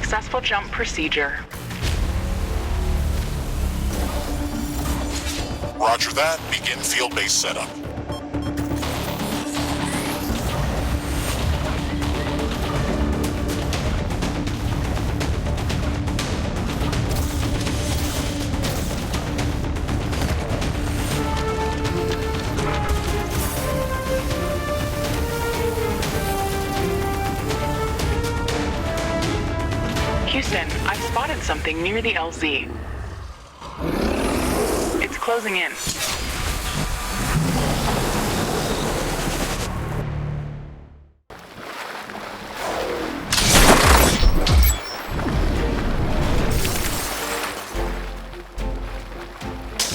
successful jump procedure. Roger that. Begin field-based setup. Houston, I've spotted something near the LZ. It's closing in.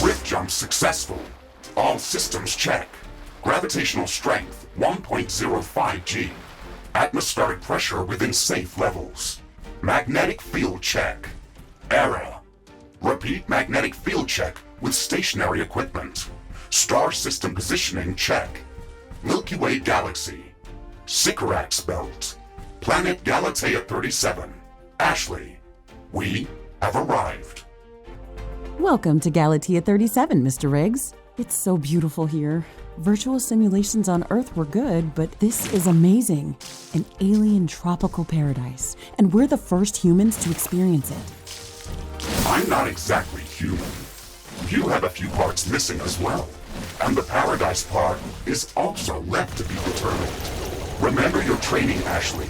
Rift jump successful. All systems check. Gravitational strength 1.05 G. Atmospheric pressure within safe levels. Magnetic field check. Error. Repeat magnetic field check with stationary equipment. Star system positioning check. Milky Way galaxy. Sycorax belt. Planet Galatea 37. Ashley, we have arrived. Welcome to Galatea 37, Mr. Riggs. It's so beautiful here. Virtual simulations on Earth were good, but this is amazing. An alien tropical paradise, and we're the first humans to experience it. I'm not exactly human. You have a few parts missing as well. And the paradise part is also left to be determined. Remember your training, Ashley.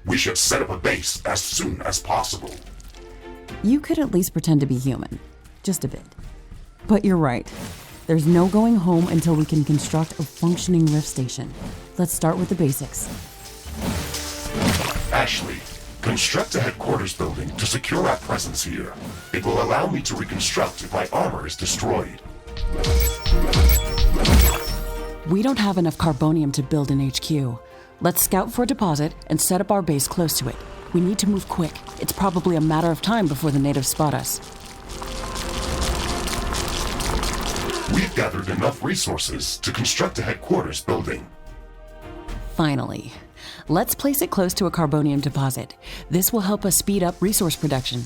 We should set up a base as soon as possible. You could at least pretend to be human. Just a bit. But you're right. There's no going home until we can construct a functioning Rift station. Let's start with the basics. Ashley, construct a headquarters building to secure our presence here. It will allow me to reconstruct if my armor is destroyed. We don't have enough carbonium to build an HQ. Let's scout for a deposit and set up our base close to it. We need to move quick. It's probably a matter of time before the natives spot us. We've gathered enough resources to construct a headquarters building. Finally. Let's place it close to a carbonium deposit. This will help us speed up resource production.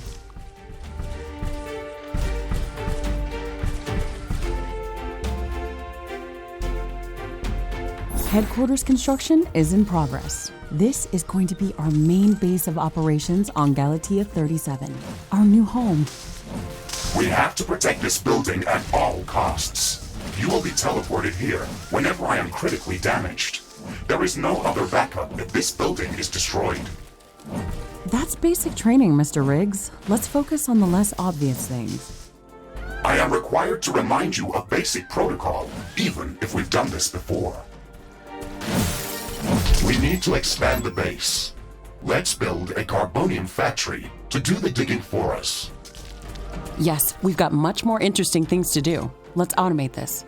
Headquarters construction is in progress. This is going to be our main base of operations on Galatea 37, our new home. We have to protect this building at all costs. You will be teleported here whenever I am critically damaged. There is no other backup if this building is destroyed. That's basic training, Mr. Riggs. Let's focus on the less obvious things. I am required to remind you of basic protocol, even if we've done this before. We need to expand the base. Let's build a carbonium factory to do the digging for us. Yes, we've got much more interesting things to do. Let's automate this.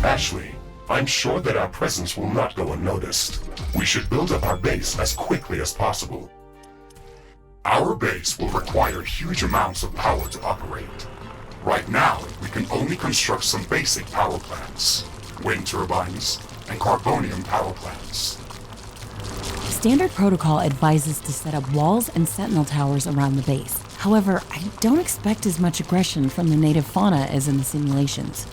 Ashley, I'm sure that our presence will not go unnoticed. We should build up our base as quickly as possible. Our base will require huge amounts of power to operate. Right now, we can only construct some basic power plants, wind turbines, and carbonium power plants. Standard protocol advises to set up walls and sentinel towers around the base. However, I don't expect as much aggression from the native fauna as in the simulations.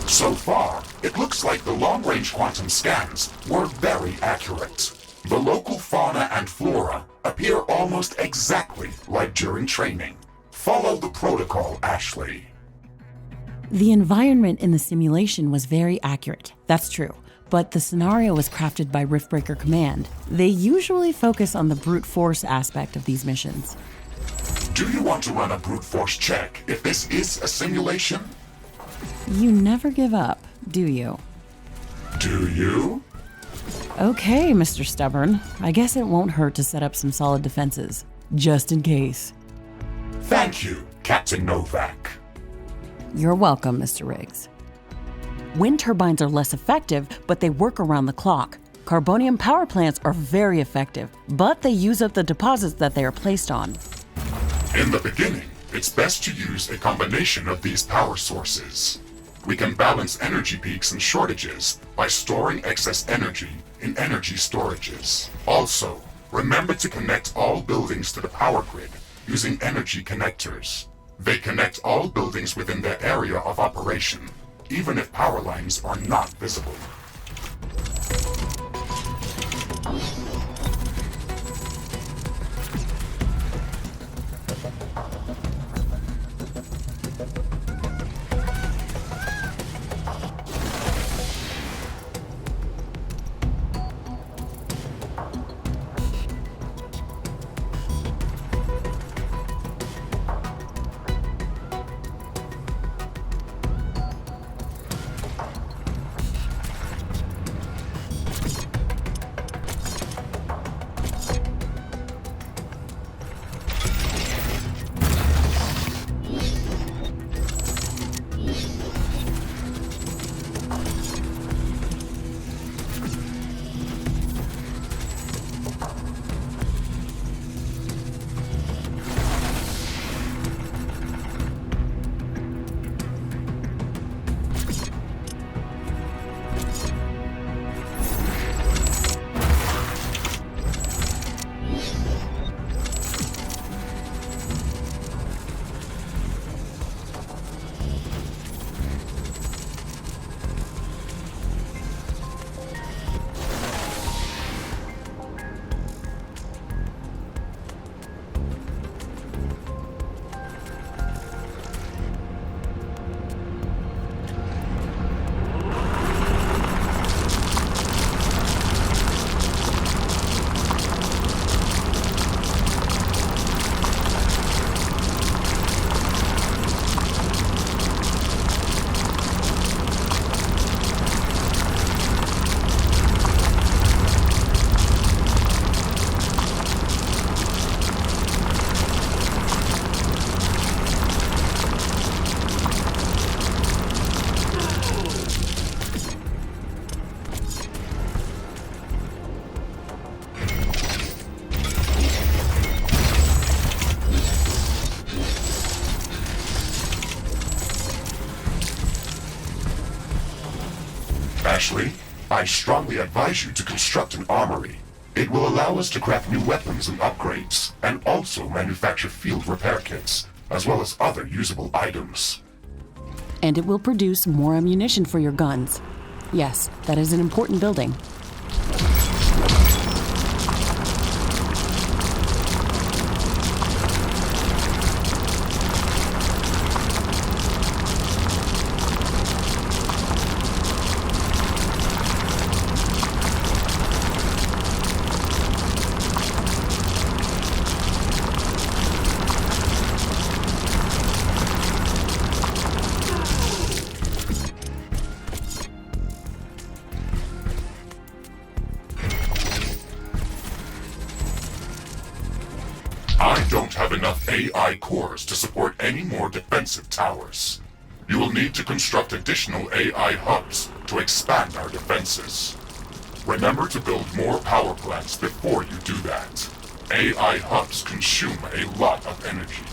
So far, it looks like the long-range quantum scans were very accurate. The local fauna and flora appear almost exactly like during training. Follow the protocol, Ashley. The environment in the simulation was very accurate, that's true. but the scenario was crafted by Riftbreaker Command. They usually focus on the brute force aspect of these missions. Do you want to run a brute force check if this is a simulation? You never give up, do you? Do you? Okay, Mr. Stubborn. I guess it won't hurt to set up some solid defenses, just in case. Thank you, Captain Novak. You're welcome, Mr. Riggs. Wind turbines are less effective, but they work around the clock. Carbonium power plants are very effective, but they use up the deposits that they are placed on. In the beginning, it's best to use a combination of these power sources. We can balance energy peaks and shortages by storing excess energy in energy storages. Also, remember to connect all buildings to the power grid using energy connectors. They connect all buildings within their area of operation, even if power lines are not visible. Ashley, I strongly advise you to construct an armory. It will allow us to craft new weapons and upgrades, and also manufacture field repair kits, as well as other usable items. And it will produce more ammunition for your guns. Yes, that is an important building. I don't have enough AI cores to support any more defensive towers. You will need to construct additional AI hubs to expand our defenses. Remember to build more power plants before you do that. AI hubs consume a lot of energy.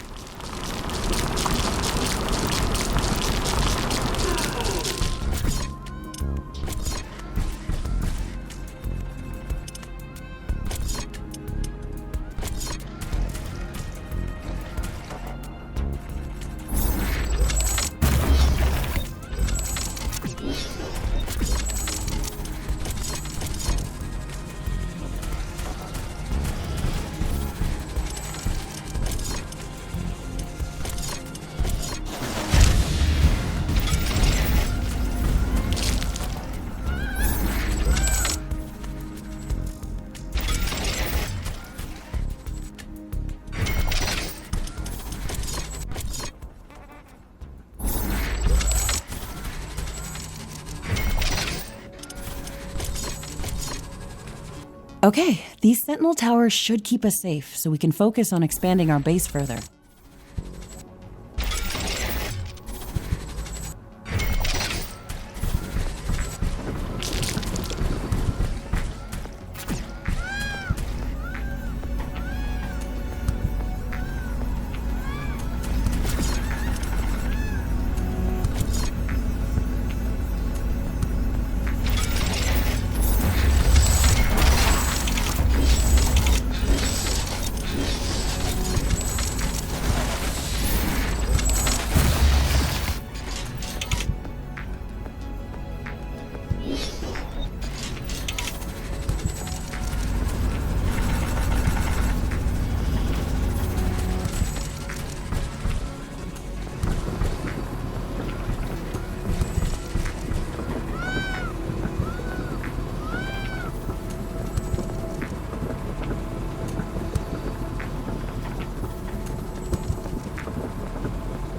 Okay, these sentinel towers should keep us safe so we can focus on expanding our base further.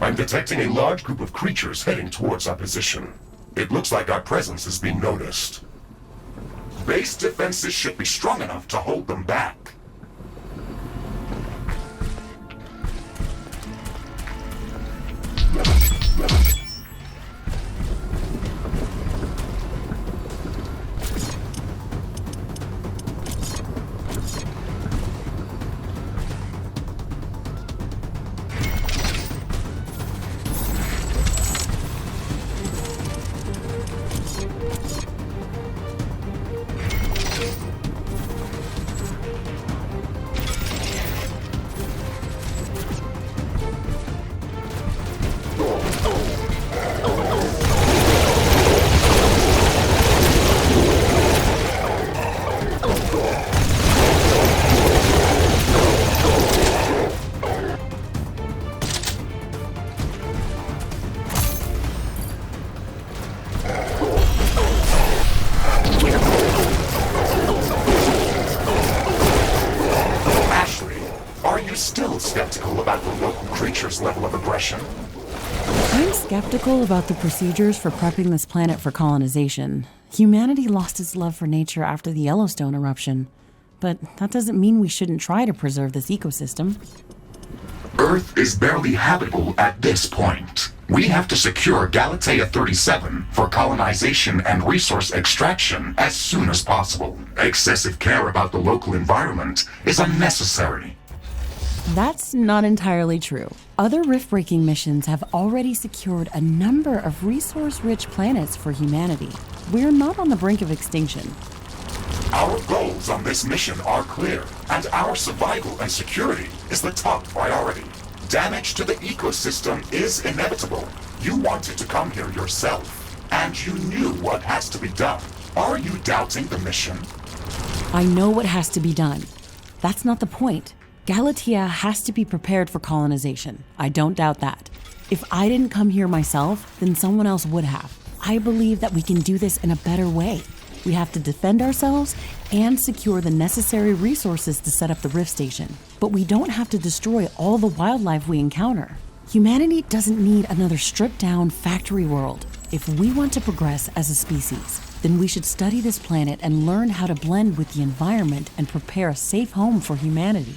I'm detecting a large group of creatures heading towards our position. It looks like our presence is being noticed. Base defenses should be strong enough to hold them back. Skeptical about the local creature's level of aggression? I'm skeptical about the procedures for prepping this planet for colonization. Humanity lost its love for nature after the Yellowstone eruption. But that doesn't mean we shouldn't try to preserve this ecosystem. Earth is barely habitable at this point. We have to secure Galatea 37 for colonization and resource extraction as soon as possible. Excessive care about the local environment is unnecessary. That's not entirely true. Other rift-breaking missions have already secured a number of resource-rich planets for humanity. We're not on the brink of extinction. Our goals on this mission are clear, and our survival and security is the top priority. Damage to the ecosystem is inevitable. You wanted to come here yourself, and you knew what has to be done. Are you doubting the mission? I know what has to be done. That's not the point. Galatea has to be prepared for colonization. I don't doubt that. If I didn't come here myself, then someone else would have. I believe that we can do this in a better way. We have to defend ourselves and secure the necessary resources to set up the Rift Station. But we don't have to destroy all the wildlife we encounter. Humanity doesn't need another stripped-down factory world. If we want to progress as a species, then we should study this planet and learn how to blend with the environment and prepare a safe home for humanity.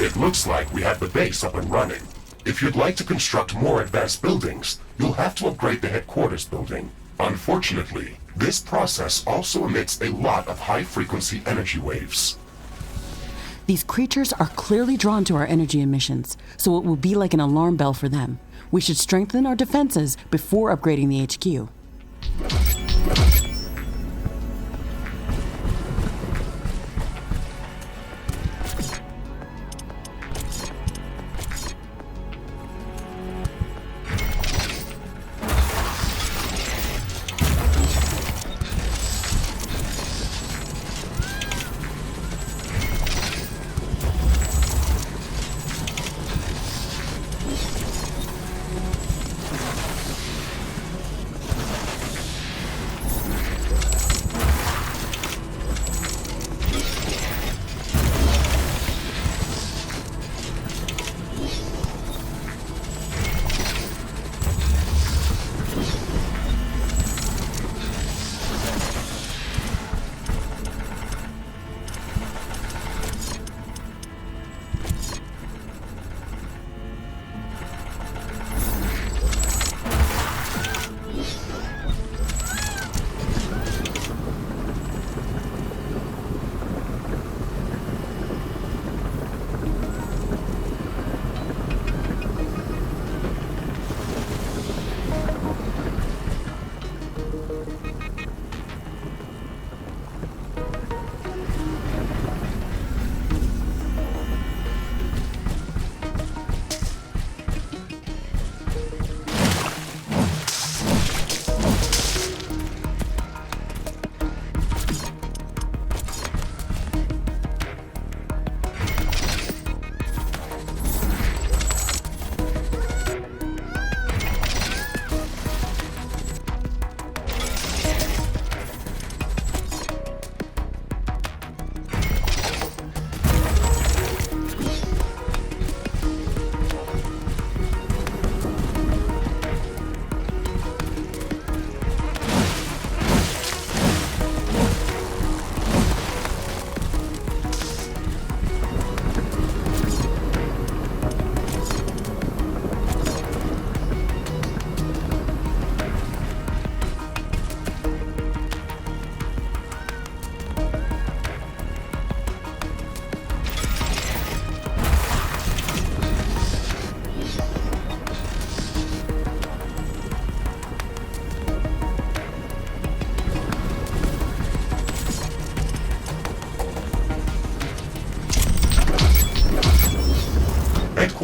It looks like we have the base up and running. If you'd like to construct more advanced buildings, you'll have to upgrade the headquarters building. Unfortunately, this process also emits a lot of high-frequency energy waves. These creatures are clearly drawn to our energy emissions, so it will be like an alarm bell for them. We should strengthen our defenses before upgrading the HQ.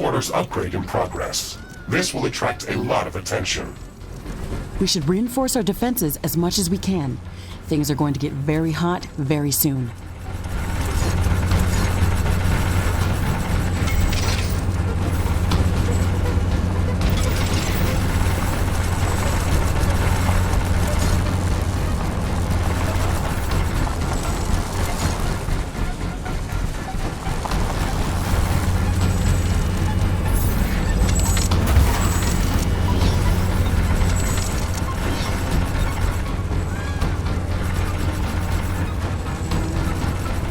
headquarters upgrade in progress. This will attract a lot of attention. We should reinforce our defenses as much as we can. Things are going to get very hot very soon.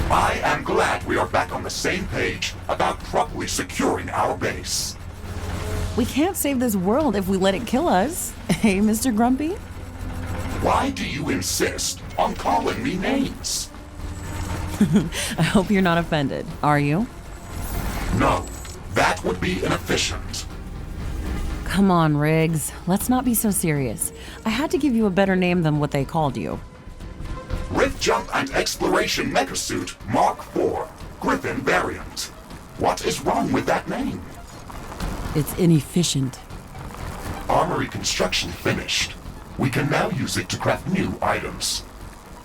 I am glad we are back on the same page about properly securing our base. We can't save this world if we let it kill us. Hey, Mr. Grumpy? Why do you insist on calling me names? I hope you're not offended. Are you? No, that would be inefficient. Come on, Riggs. Let's not be so serious. I had to give you a better name than what they called you. Rift Jump and Exploration Megasuit Mark IV, Griffin variant. What is wrong with that name? It's inefficient. Armory construction finished. We can now use it to craft new items.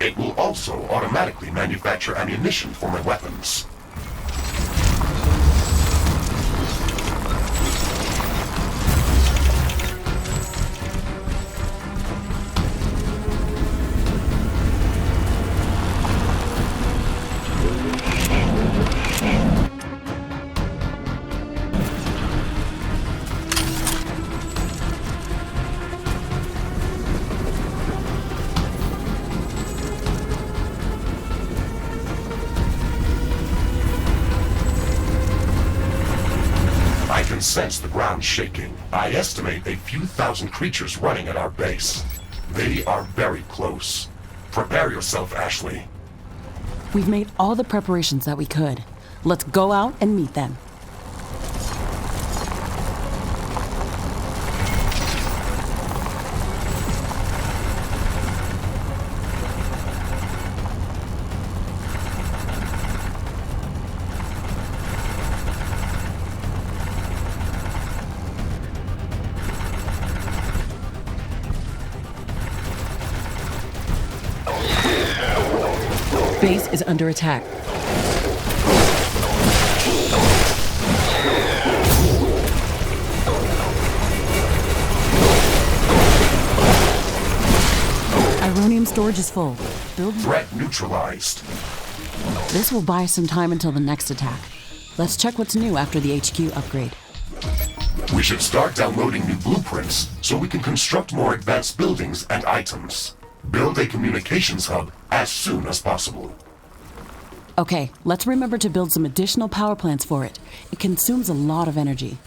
It will also automatically manufacture ammunition for my weapons. I can sense the ground shaking. I estimate a few thousand creatures running at our base. They are very close. Prepare yourself, Ashley. We've made all the preparations that we could. Let's go out and meet them. Base is under attack. Ironium storage is full. Build. Threat neutralized. This will buy us some time until the next attack. Let's check what's new after the HQ upgrade. We should start downloading new blueprints so we can construct more advanced buildings and items. Build a communications hub as soon as possible. Okay, let's remember to build some additional power plants for it. It consumes a lot of energy.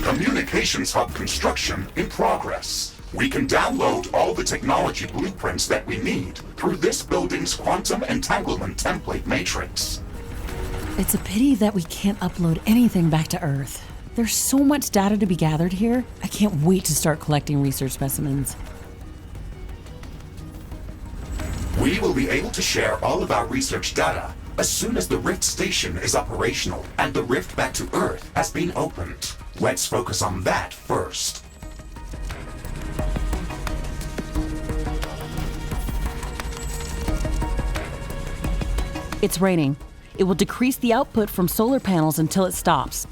Communications hub construction in progress. We can download all the technology blueprints that we need through this building's quantum entanglement template matrix. It's a pity that we can't upload anything back to Earth. There's so much data to be gathered here. I can't wait to start collecting research specimens. We will be able to share all of our research data as soon as the Rift Station is operational and the rift back to Earth has been opened. Let's focus on that first. It's raining. It will decrease the output from solar panels until it stops.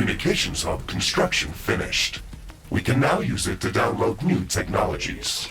Communications hub construction finished. We can now use it to download new technologies.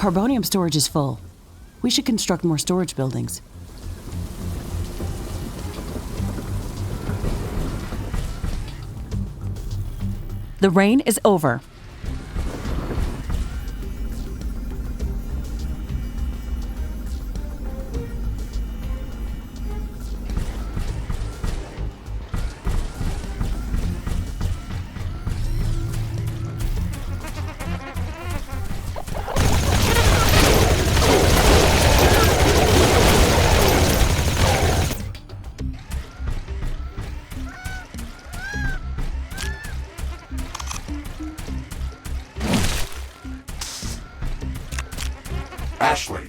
Carbonium storage is full. We should construct more storage buildings. The rain is over. Ashley,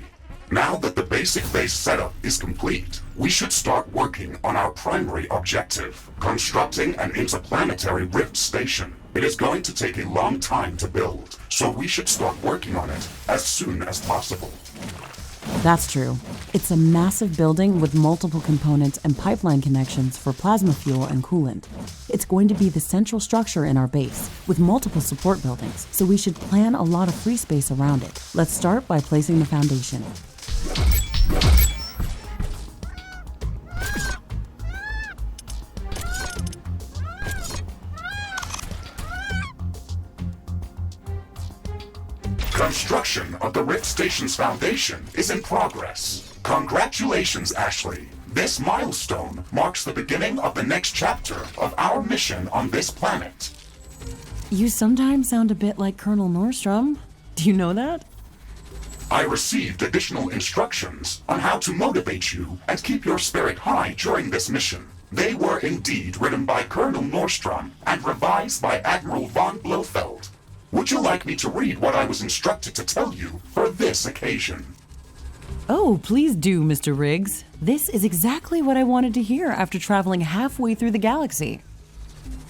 now that the basic base setup is complete, we should start working on our primary objective, constructing an interplanetary rift station. It is going to take a long time to build, so we should start working on it as soon as possible. That's true. It's a massive building with multiple components and pipeline connections for plasma fuel and coolant. It's going to be the central structure in our base, with multiple support buildings, so we should plan a lot of free space around it. Let's start by placing the foundation. Construction of the Rift Station's foundation is in progress. Congratulations, Ashley. This milestone marks the beginning of the next chapter of our mission on this planet. You sometimes sound a bit like Colonel Nordstrom. Do you know that? I received additional instructions on how to motivate you and keep your spirit high during this mission. They were indeed written by Colonel Nordstrom and revised by Admiral von Blofeld. Would you like me to read what I was instructed to tell you for this occasion? Oh, please do, Mr. Riggs. This is exactly what I wanted to hear after traveling halfway through the galaxy.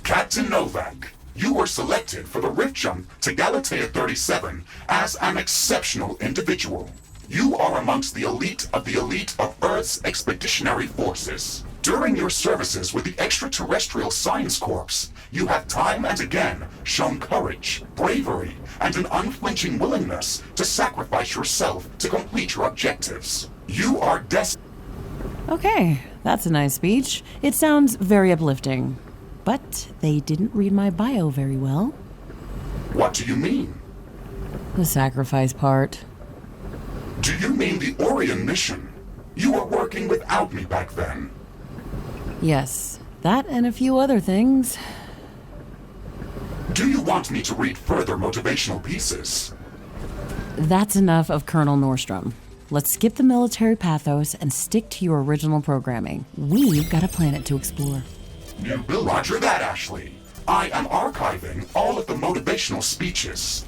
Captain Novak, you were selected for the Rift Jump to Galatea 37 as an exceptional individual. You are amongst the elite of Earth's expeditionary forces. During your services with the Extraterrestrial Science Corps, you have time and again shown courage, bravery, and an unflinching willingness to sacrifice yourself to complete your objectives. You are destined. Okay, that's a nice speech. It sounds very uplifting. But they didn't read my bio very well. What do you mean? The sacrifice part. Do you mean the Orion mission? You were working without me back then. Yes, that and a few other things. Do you want me to read further motivational pieces? That's enough of Colonel Nordstrom. Let's skip the military pathos and stick to your original programming. We've got a planet to explore. You will roger that, Ashley. I am archiving all of the motivational speeches.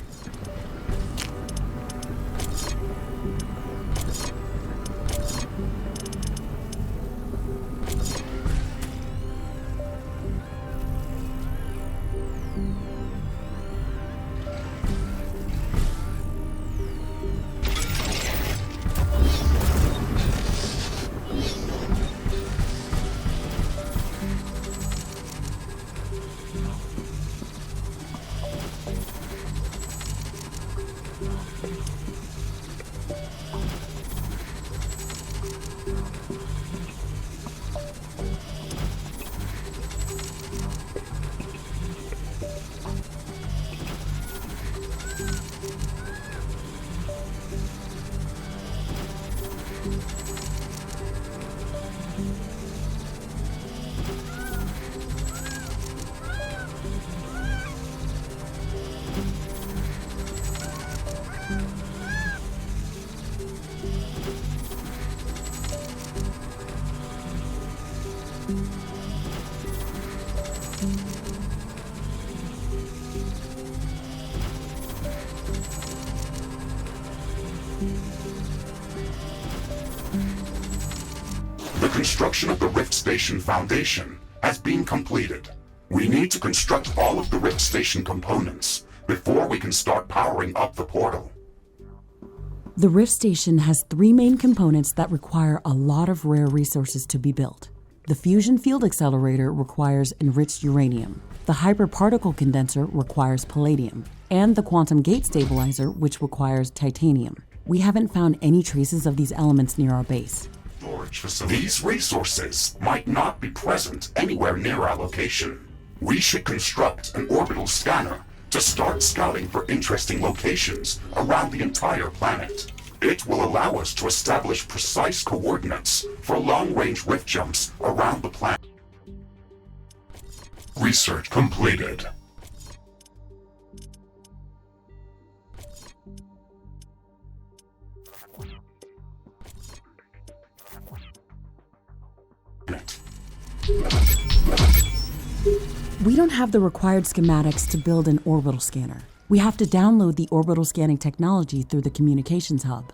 The construction of the Rift Station Foundation has been completed. We need to construct all of the Rift Station components before we can start powering up the portal. The Rift Station has three main components that require a lot of rare resources to be built. The Fusion Field Accelerator requires enriched uranium. The Hyperparticle Condenser requires palladium. And the Quantum Gate Stabilizer, which requires titanium. We haven't found any traces of these elements near our base. These resources might not be present anywhere near our location. We should construct an orbital scanner to start scouting for interesting locations around the entire planet. It will allow us to establish precise coordinates for long-range rift jumps around the planet. Research completed. We don't have the required schematics to build an orbital scanner. We have to download the orbital scanning technology through the communications hub.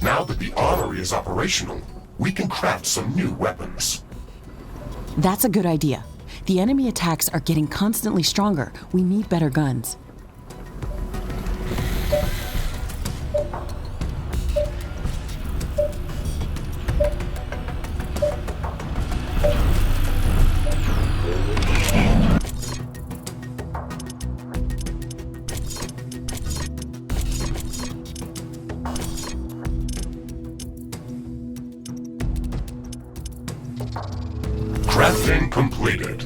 Now that the armory is operational, we can craft some new weapons. That's a good idea. The enemy attacks are getting constantly stronger. We need better guns. Crafting completed.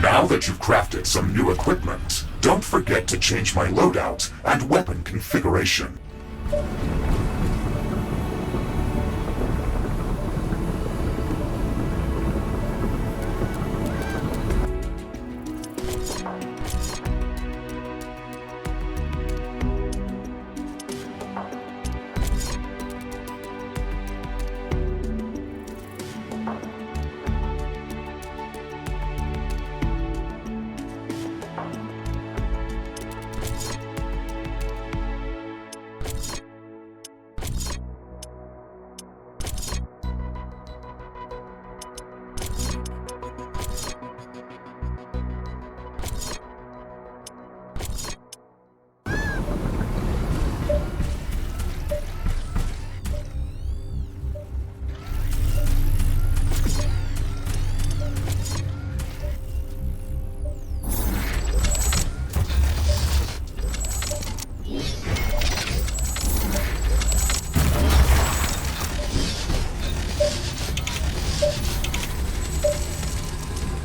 Now that you've crafted some new equipment, don't forget to change my loadout and weapon configuration.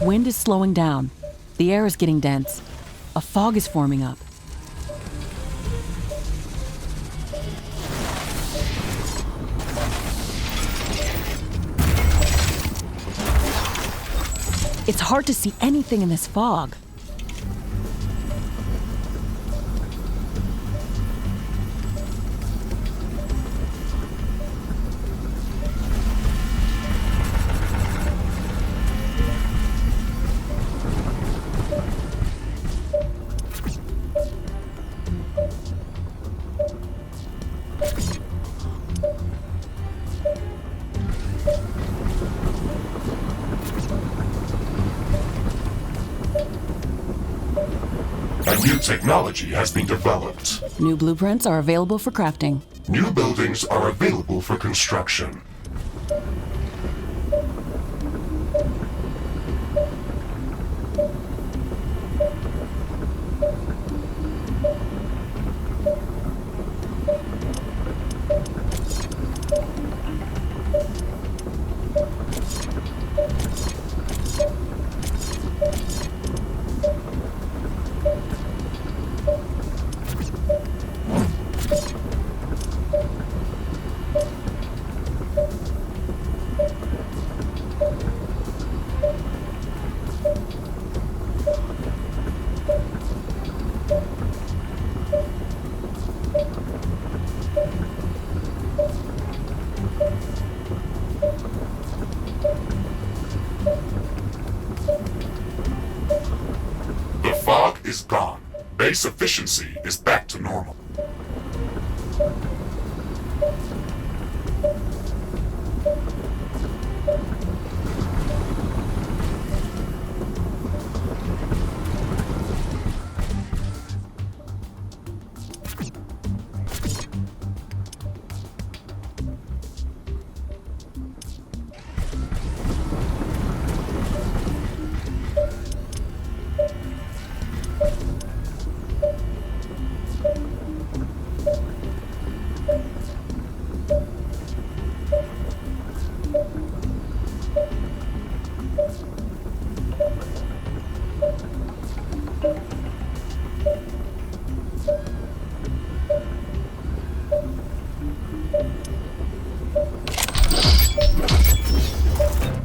Wind is slowing down. The air is getting dense. A fog is forming up. It's hard to see anything in this fog. A new technology has been developed. New blueprints are available for crafting. New buildings are available for construction. The fog is gone. Base efficiency is back to normal.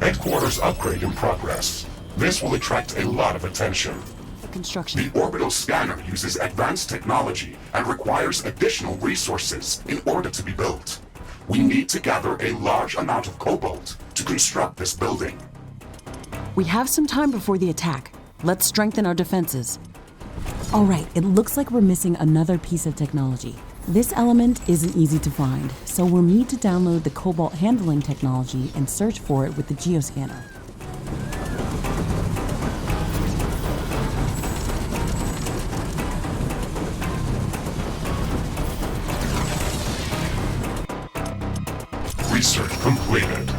Headquarters upgrade in progress. This will attract a lot of attention. Construction. The orbital scanner uses advanced technology and requires additional resources in order to be built. We need to gather a large amount of cobalt to construct this building. We have some time before the attack. Let's strengthen our defenses. All right, it looks like we're missing another piece of technology. This element isn't easy to find, so we'll need to download the cobalt handling technology and search for it with the geoscanner. Research completed.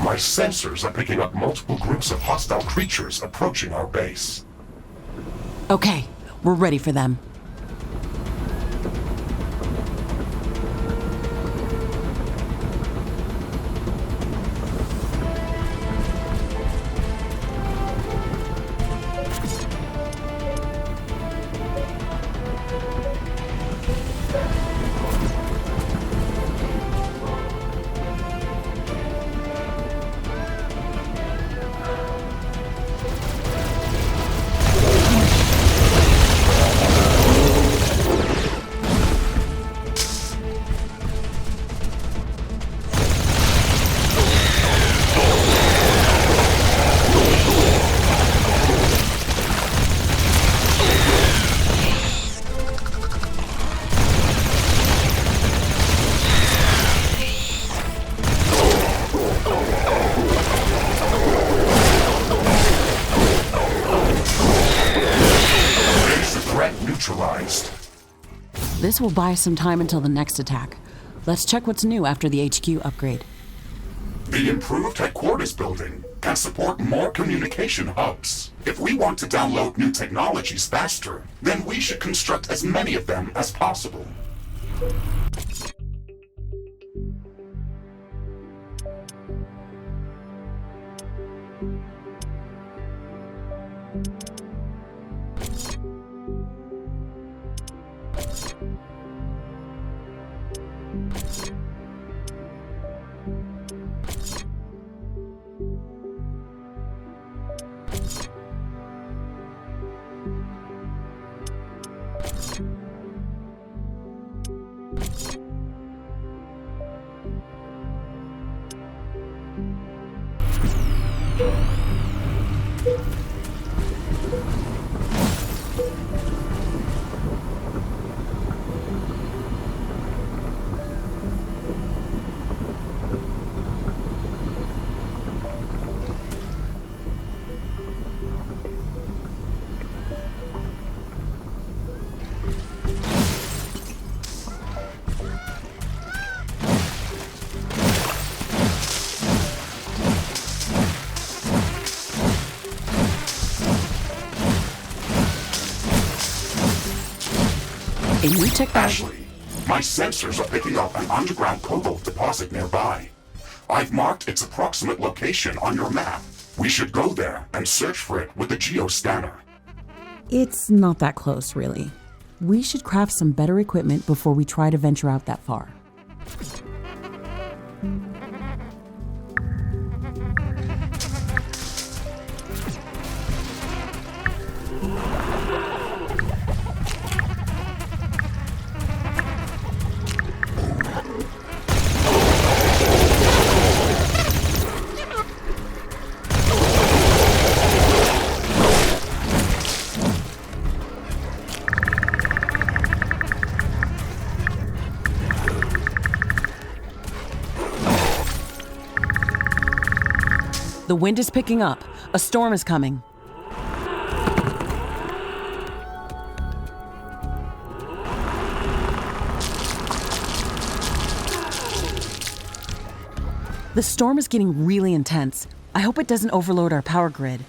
My sensors are picking up multiple groups of hostile creatures approaching our base. Okay, we're ready for them. This will buy us some time until the next attack. Let's check what's new after the HQ upgrade. The improved headquarters building can support more communication hubs. If we want to download new technologies faster, then we should construct as many of them as possible. A new technology. Ashley, my sensors are picking up an underground cobalt deposit nearby. I've marked its approximate location on your map. We should go there and search for it with a geoscanner. It's not that close, really. We should craft some better equipment before we try to venture out that far. The wind is picking up. A storm is coming. The storm is getting really intense. I hope it doesn't overload our power grid.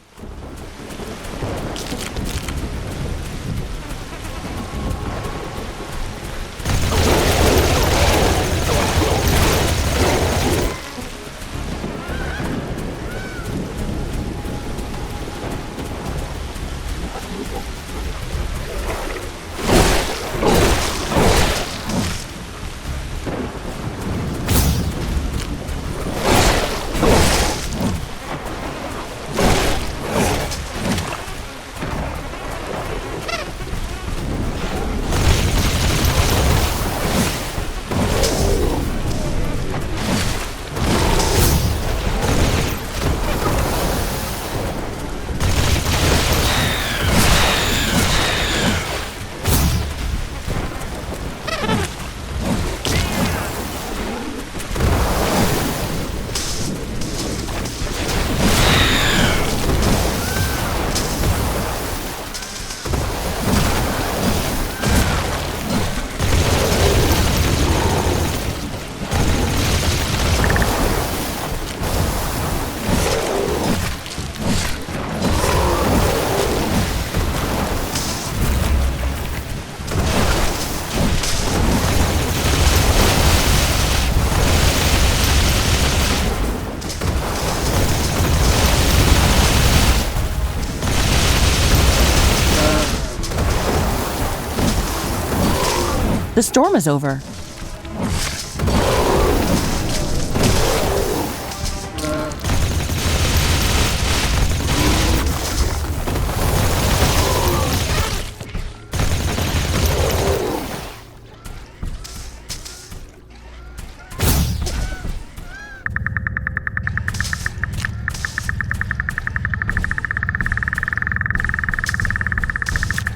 The storm is over.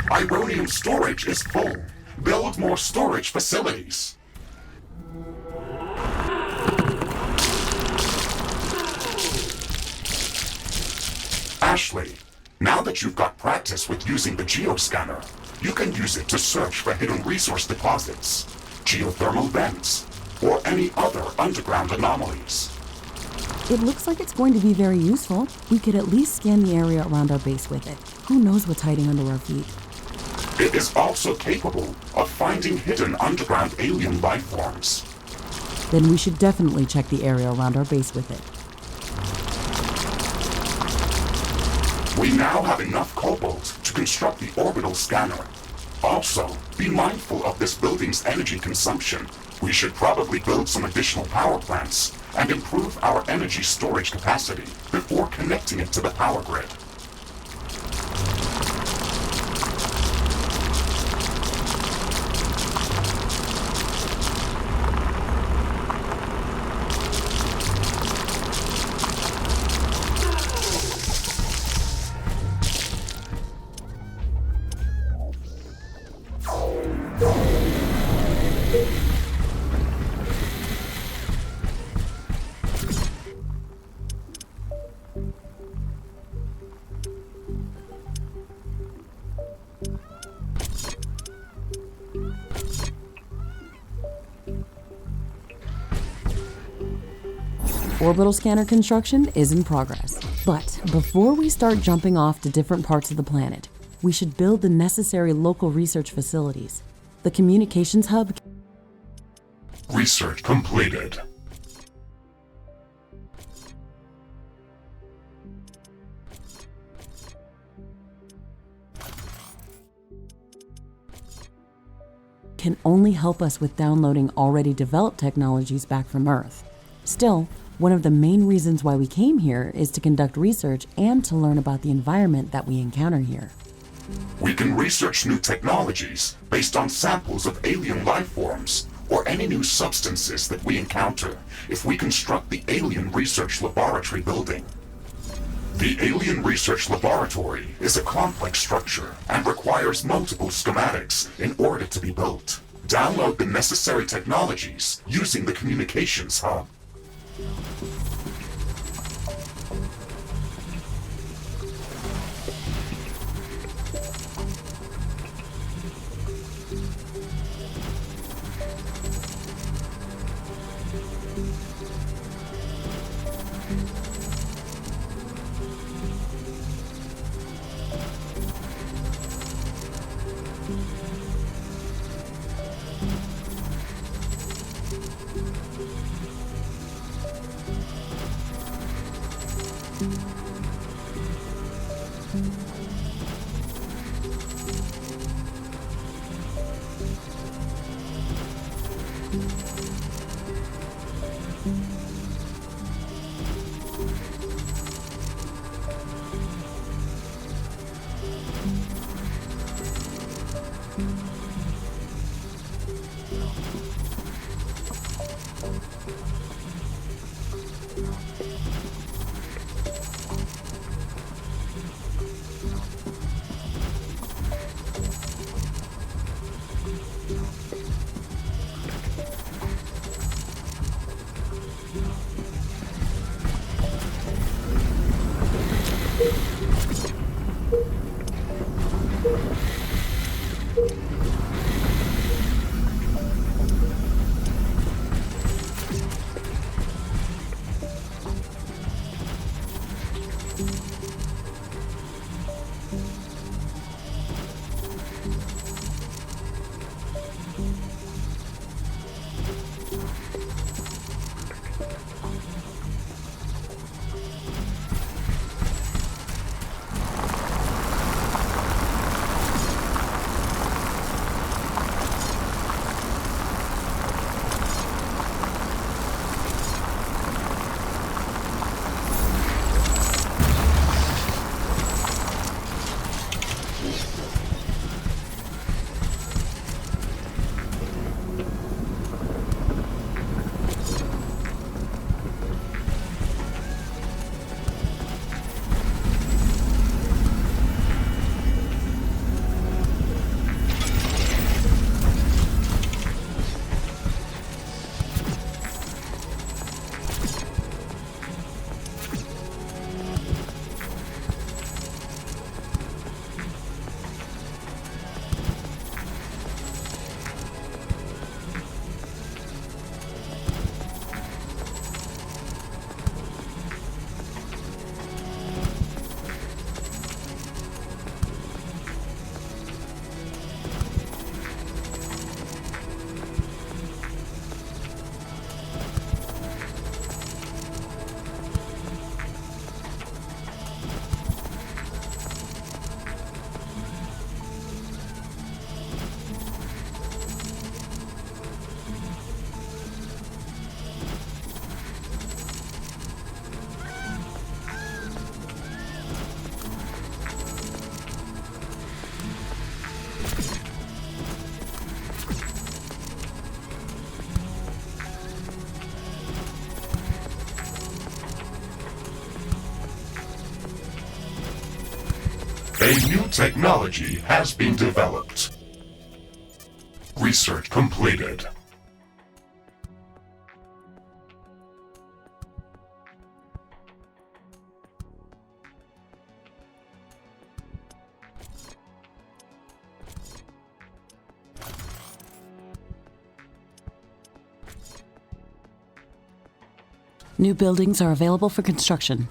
Ironium storage is full. Build more storage facilities. Ashley, now that you've got practice with using the geoscanner, You can use it to search for hidden resource deposits, geothermal vents, or any other underground anomalies. It looks like it's going to be very useful. We could at least scan the area around our base with it. Who knows what's hiding under our feet? It is also capable of finding hidden underground alien life forms. Then we should definitely check the area around our base with it. We now have enough cobalt to construct the orbital scanner. Also, be mindful of this building's energy consumption. We should probably build some additional power plants and improve our energy storage capacity before connecting it to the power grid. Orbital scanner construction is in progress. But before we start jumping off to different parts of the planet, we should build the necessary local research facilities. The communications hub. Research completed. Can only help us with downloading already developed technologies back from Earth. Still, one of the main reasons why we came here is to conduct research and to learn about the environment that we encounter here. We can research new technologies based on samples of alien life forms or any new substances that we encounter if we construct the Alien Research Laboratory building. The Alien Research Laboratory is a complex structure and requires multiple schematics in order to be built. Download the necessary technologies using the communications hub. A new technology has been developed. Research completed. New buildings are available for construction.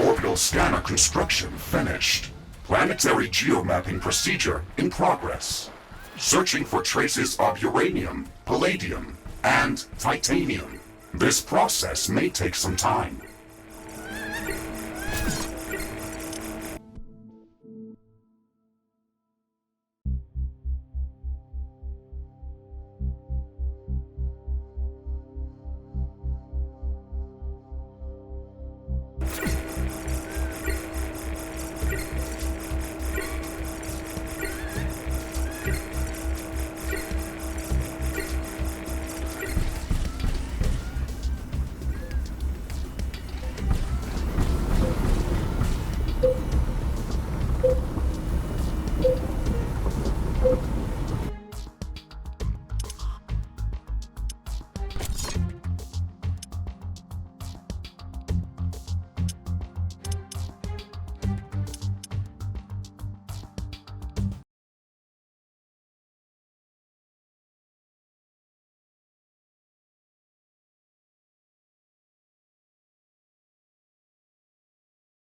Orbital scanner construction finished. Planetary geomapping procedure in progress. Searching for traces of uranium, palladium, and titanium. This process may take some time.